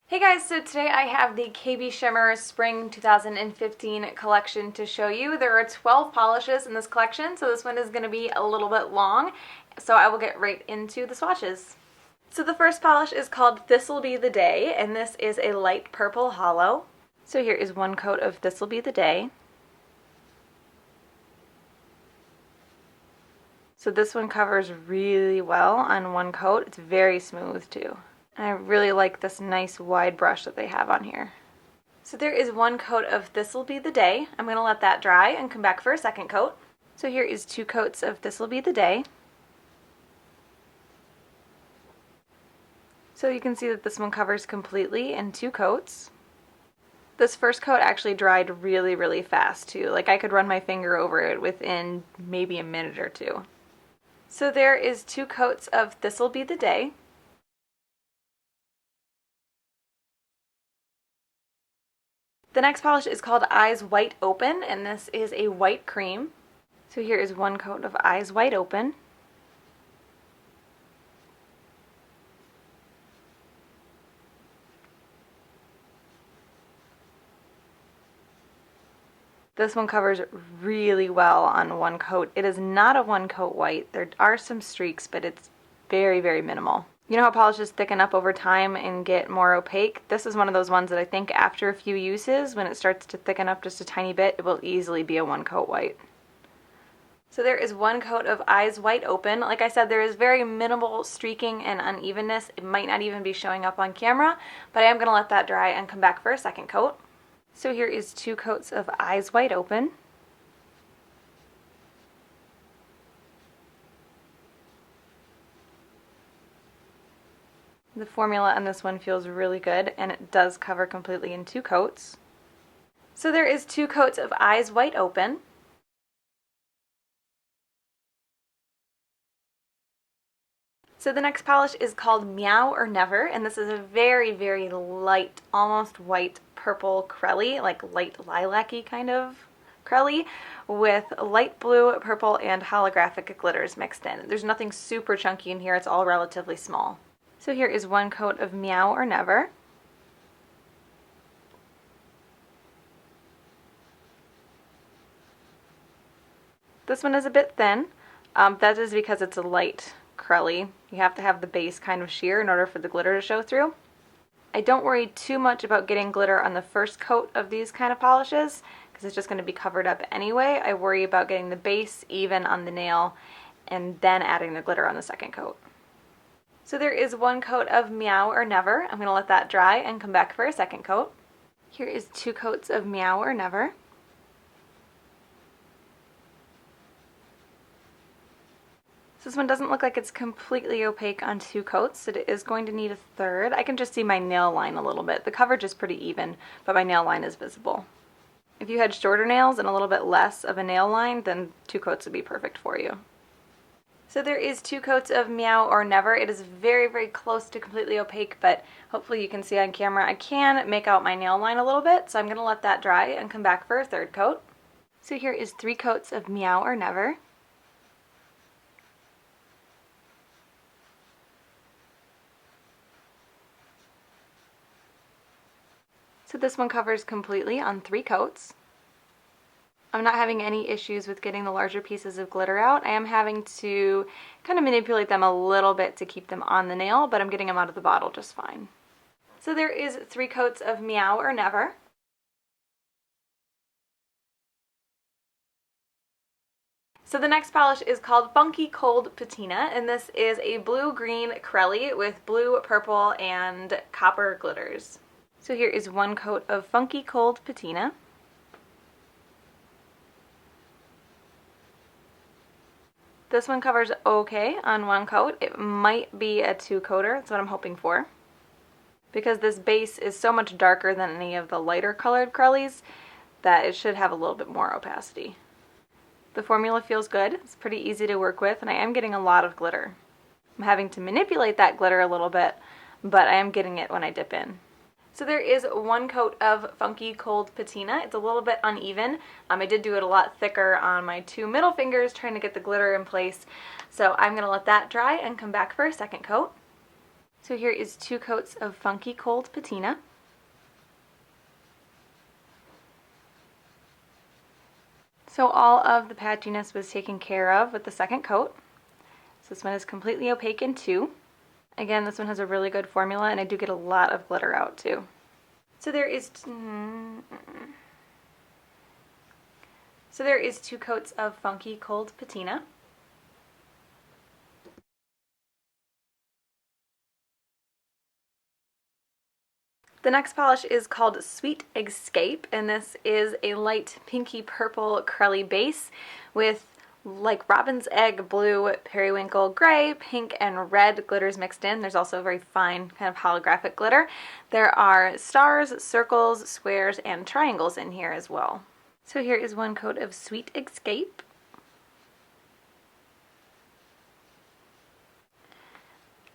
Hey guys, so today I have the KBShimmer Spring 2015 collection to show you. There are 12 polishes in this collection, so this one is going to be a little bit long, so I will get right into the swatches. So the first polish is called Thistle Be the Day, and this is a light purple hollow. So here is one coat of Thistle Be the Day. So this one covers really well on one coat. It's very smooth too. And I really like this nice wide brush that they have on here. So there is one coat of Thistle Be the Day. I'm going to let that dry and come back for a second coat. So here is 2 coats of Thistle Be the Day. So you can see that this one covers completely in 2 coats. This first coat actually dried really fast too. Like I could run my finger over it within maybe a minute or 2. So there is 2 coats of Thistle Be the Day. The next polish is called Eyes Wide Open, and this is a white cream. So here is one coat of Eyes Wide Open. This one covers really well on one coat. It is not a one coat white. There are some streaks, but it's very minimal. You know how polishes thicken up over time and get more opaque? This is one of those ones that I think after a few uses, when it starts to thicken up just a tiny bit, it will easily be a one coat white. So there is one coat of Eyes Wide Open. Like I said, there is very minimal streaking and unevenness. It might not even be showing up on camera, but I am going to let that dry and come back for a second coat. So here is 2 coats of Eyes Wide Open. The formula on this one feels really good, and it does cover completely in 2 coats. So there is 2 coats of Eyes Wide Open. So the next polish is called Meow or Never, and this is a very light, almost white purple crelly, like light lilac-y kind of crelly, with light blue, purple, and holographic glitters mixed in. There's nothing super chunky in here, it's all relatively small. So here is one coat of Meow or Never. This one is a bit thin. That is because it's a light crelly. You have to have the base kind of sheer in order for the glitter to show through. I don't worry too much about getting glitter on the first coat of these kind of polishes because it's just going to be covered up anyway. I worry about getting the base even on the nail and then adding the glitter on the second coat. So there is one coat of Meow or Never. I'm going to let that dry and come back for a second coat. Here is 2 coats of Meow or Never. So this one doesn't look like it's completely opaque on 2 coats, so it is going to need a third. I can just see my nail line a little bit. The coverage is pretty even, but my nail line is visible. If you had shorter nails and a little bit less of a nail line, then 2 coats would be perfect for you. So there is 2 coats of Meow or Never. It is very close to completely opaque, but hopefully you can see on camera I can make out my nail line a little bit, so I'm going to let that dry and come back for a third coat. So here is 3 coats of Meow or Never. So this one covers completely on 3 coats. I'm not having any issues with getting the larger pieces of glitter out. I am having to kind of manipulate them a little bit to keep them on the nail, but I'm getting them out of the bottle just fine. So there is 3 coats of Meow or Never. So the next polish is called Funky Cold Patina, and this is a blue-green crelly with blue, purple, and copper glitters. So here is 1 coat of Funky Cold Patina. This one covers okay on 1 coat. It might be a 2-coater, that's what I'm hoping for. Because this base is so much darker than any of the lighter colored crellies that it should have a little bit more opacity. The formula feels good, it's pretty easy to work with, and I am getting a lot of glitter. I'm having to manipulate that glitter a little bit, but I am getting it when I dip in. So there is 1 coat of Funky Cold Patina. It's a little bit uneven. I did do it a lot thicker on my 2 middle fingers trying to get the glitter in place. So I'm going to let that dry and come back for a second coat. So here is 2 coats of Funky Cold Patina. So all of the patchiness was taken care of with the second coat. So this one is completely opaque in 2. Again, this one has a really good formula, and I do get a lot of glitter out too. So there is 2 coats of Funky Cold Patina. The next polish is called Sweet Eggscape, and this is a light pinky purple crelly base with like robin's egg blue, periwinkle gray, pink, and red glitters mixed in. There's also a very fine kind of holographic glitter. There are stars, circles, squares, and triangles in here as well. So here is 1 coat of Sweet Eggscape.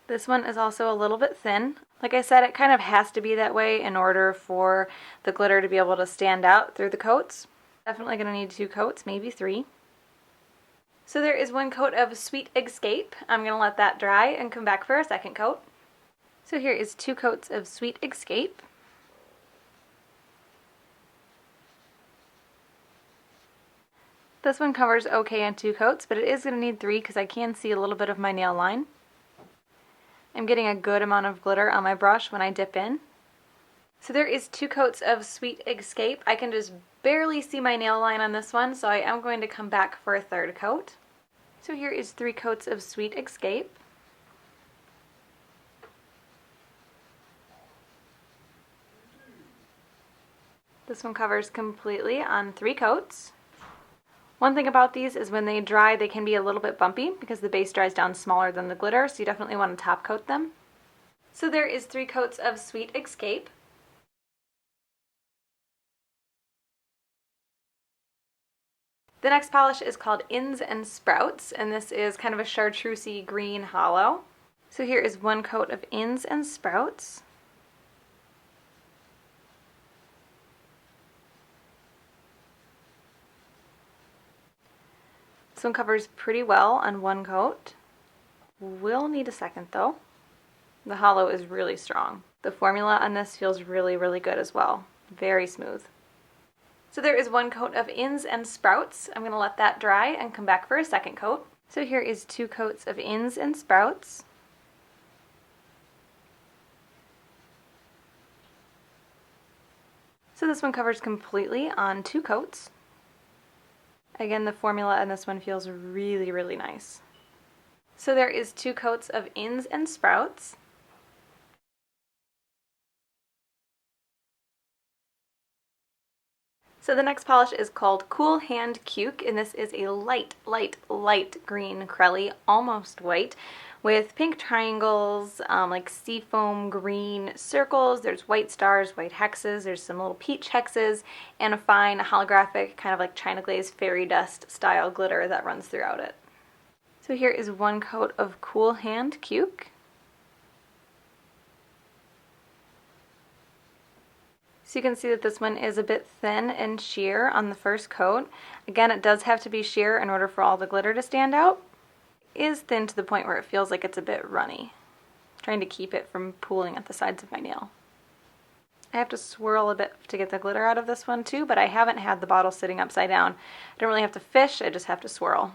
This one is also a little bit thin. Like I said, it kind of has to be that way in order for the glitter to be able to stand out through the coats. Definitely going to need 2 coats, maybe 3. So there is 1 coat of Sweet Eggscape. I'm going to let that dry and come back for a second coat. So here is 2 coats of Sweet Eggscape. This one covers okay in 2 coats, but it is going to need 3 because I can see a little bit of my nail line. I'm getting a good amount of glitter on my brush when I dip in. So there is 2 coats of Sweet Eggscape. I can just barely see my nail line on this one, so I am going to come back for a 3rd coat. So here is 3 coats of Sweet Eggscape. This one covers completely on 3 coats. One thing about these is when they dry, they can be a little bit bumpy because the base dries down smaller than the glitter, so you definitely want to top coat them. So there is 3 coats of Sweet Eggscape. The next polish is called Ins and Sprouts, and this is kind of a chartreusey green hollow. So here is 1 coat of Ins and Sprouts. This one covers pretty well on 1 coat. Will need a second though. The hollow is really strong. The formula on this feels really, really good as well. Very smooth. So there is 1 coat of Ins and Sprouts. I'm going to let that dry and come back for a second coat. So here is 2 coats of Ins and Sprouts. So this one covers completely on 2 coats. Again, the formula on this one feels really, really nice. So there is 2 coats of Ins and Sprouts. So the next polish is called Cool Hand Cuke, and this is a light, light, light green crelly, almost white, with pink triangles, like seafoam green circles. There's white stars, white hexes, there's some little peach hexes, and a fine holographic kind of like China glaze fairy dust style glitter that runs throughout it. So here is 1 coat of Cool Hand Cuke. So you can see that this one is a bit thin and sheer on the first coat. Again, it does have to be sheer in order for all the glitter to stand out. It is thin to the point where it feels like it's a bit runny. I'm trying to keep it from pooling at the sides of my nail. I have to swirl a bit to get the glitter out of this one too, but I haven't had the bottle sitting upside down. I don't really have to fish, I just have to swirl.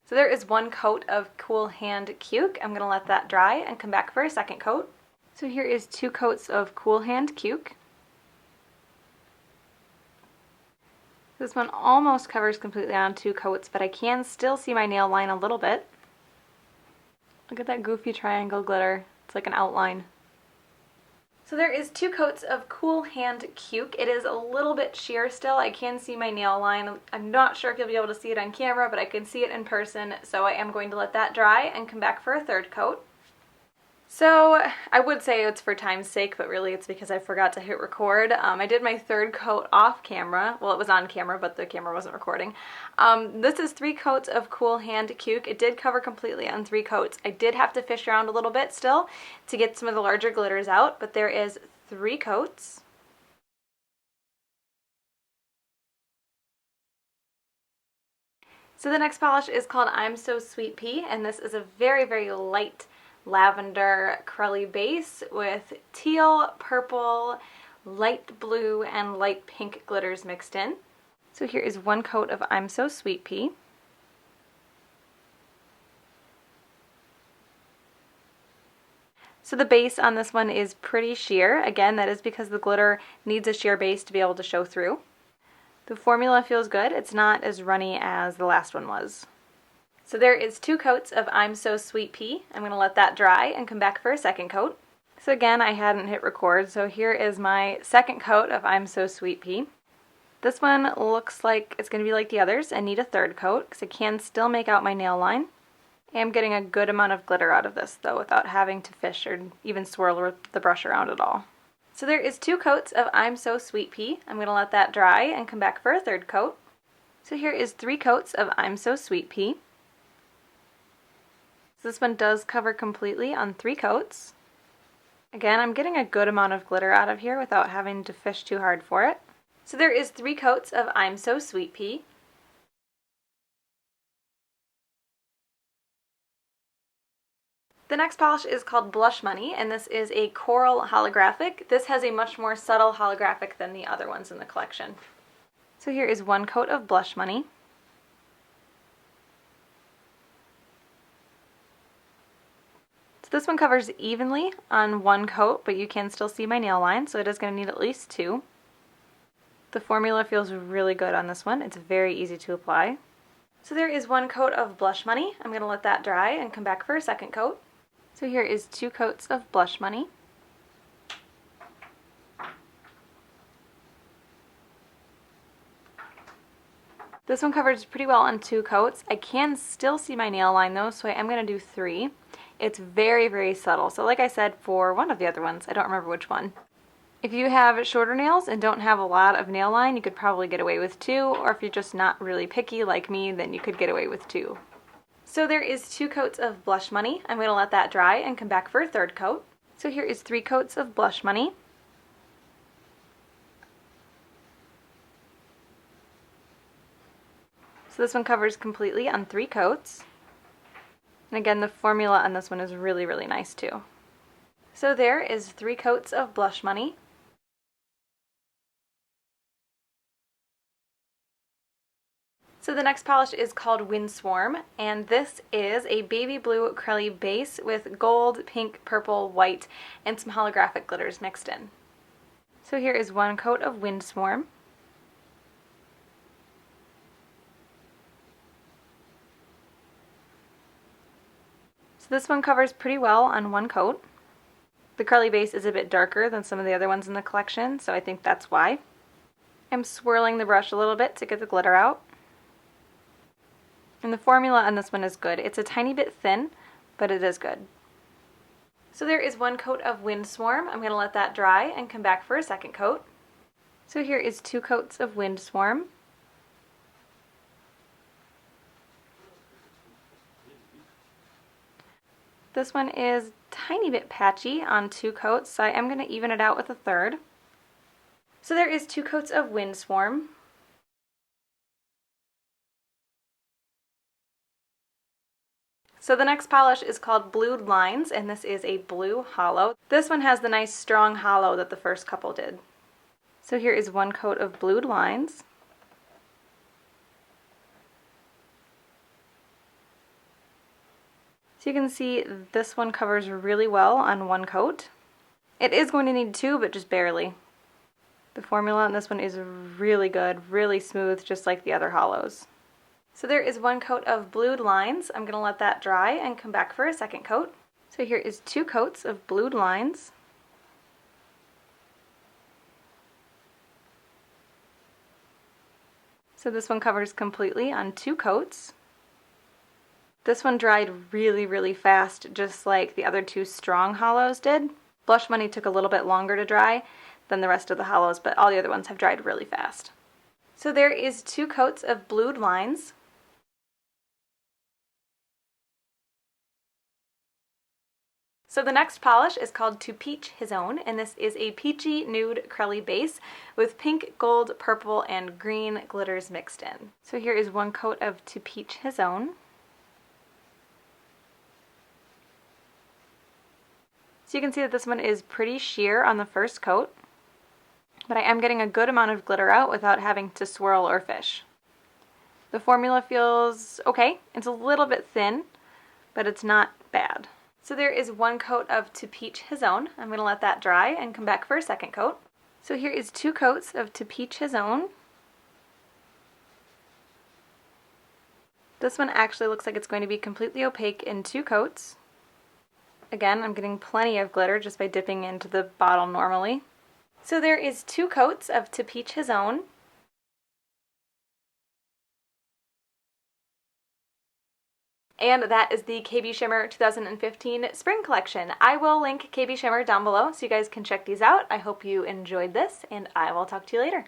So there is 1 coat of Cool Hand Cuke. I'm going to let that dry and come back for a second coat. So here is 2 coats of Cool Hand Cuke. This one almost covers completely on 2 coats, but I can still see my nail line a little bit. Look at that goofy triangle glitter. It's like an outline. So there is 2 coats of Cool Hand Cuke. It is a little bit sheer still. I can see my nail line. I'm not sure if you'll be able to see it on camera, but I can see it in person, so I am going to let that dry and come back for a 3rd coat. So I would say it's for time's sake, but really it's because I forgot to hit record. I did my 3rd coat off camera. Well, it was on camera, but the camera wasn't recording. This is 3 coats of Cool Hand Cuke. It did cover completely on 3 coats. I did have to fish around a little bit still to get some of the larger glitters out, but there is 3 coats. So the next polish is called I'm So Sweet Pea, and this is a very, very light lavender curly base with teal, purple, light blue, and light pink glitters mixed in. So here is one coat of I'm So Sweet Pea. So the base on this one is pretty sheer. Again, that is because the glitter needs a sheer base to be able to show through. The formula feels good. It's not as runny as the last one was. So there is 2 coats of I'm So Sweet Pea. I'm going to let that dry and come back for a second coat. So again, I hadn't hit record, so here is my second coat of I'm So Sweet Pea. This one looks like it's going to be like the others and need a third coat because I can still make out my nail line. I'm getting a good amount of glitter out of this though without having to fish or even swirl the brush around at all. So there is 2 coats of I'm So Sweet Pea. I'm going to let that dry and come back for a third coat. So here is 3 coats of I'm So Sweet Pea. So this one does cover completely on 3 coats. Again, I'm getting a good amount of glitter out of here without having to fish too hard for it. So there is 3 coats of I'm So Sweet Pea. The next polish is called Blush Money, and this is a coral holographic. This has a much more subtle holographic than the other ones in the collection. So here is 1 coat of Blush Money. So this one covers evenly on 1 coat, but you can still see my nail line, so it is going to need at least 2. The formula feels really good on this one. It's very easy to apply. So there is 1 coat of Blush Money. I'm going to let that dry and come back for a second coat. So here is 2 coats of Blush Money. This one covers pretty well on 2 coats. I can still see my nail line though, so I am going to do 3. It's very, very subtle. So like I said for one of the other ones, I don't remember which one. If you have shorter nails and don't have a lot of nail line, you could probably get away with 2, or if you're just not really picky like me, then you could get away with 2. So there is 2 coats of Blush Money. I'm going to let that dry and come back for a third coat. So here is 3 coats of Blush Money. So this one covers completely on 3 coats. And again, the formula on this one is really, really nice too. So there is 3 coats of Blush Money. So the next polish is called Windswarm, and this is a baby blue curly base with gold, pink, purple, white, and some holographic glitters mixed in. So here is 1 coat of Windswarm. So this one covers pretty well on 1 coat. The curly base is a bit darker than some of the other ones in the collection, so I think that's why. I'm swirling the brush a little bit to get the glitter out. And the formula on this one is good. It's a tiny bit thin, but it is good. So there is 1 coat of Windswarm. I'm going to let that dry and come back for a second coat. So here is 2 coats of Windswarm. This one is a tiny bit patchy on 2 coats, so I am going to even it out with a third. So there is 2 coats of Windswarm. So the next polish is called Blued Lines, and this is a blue hollow. This one has the nice strong hollow that the first couple did. So here is 1 coat of Blued Lines. So you can see this one covers really well on 1 coat. It is going to need 2, but just barely. The formula on this one is really good, really smooth, just like the other hollows. So there is 1 coat of Blued Lines. I'm going to let that dry and come back for a second coat. So here is 2 coats of Blued Lines. So this one covers completely on 2 coats. This one dried really, really fast, just like the other 2 strong hollows did. Blush Money took a little bit longer to dry than the rest of the hollows, but all the other ones have dried really fast. So there is 2 coats of Blued Lines. So the next polish is called To Peach His Own, and this is a peachy nude curly base with pink, gold, purple, and green glitters mixed in. So here is 1 coat of To Peach His Own. So you can see that this one is pretty sheer on the first coat, but I am getting a good amount of glitter out without having to swirl or fish. The formula feels okay. It's a little bit thin, but it's not bad. So there is one coat of To Peach His Own. I'm going to let that dry and come back for a second coat. So here is 2 coats of To Peach His Own. This one actually looks like it's going to be completely opaque in 2 coats. Again, I'm getting plenty of glitter just by dipping into the bottle normally. So there is 2 coats of To Peach His Own. And that is the KBShimmer 2015 Spring Collection. I will link KBShimmer down below so you guys can check these out. I hope you enjoyed this, and I will talk to you later.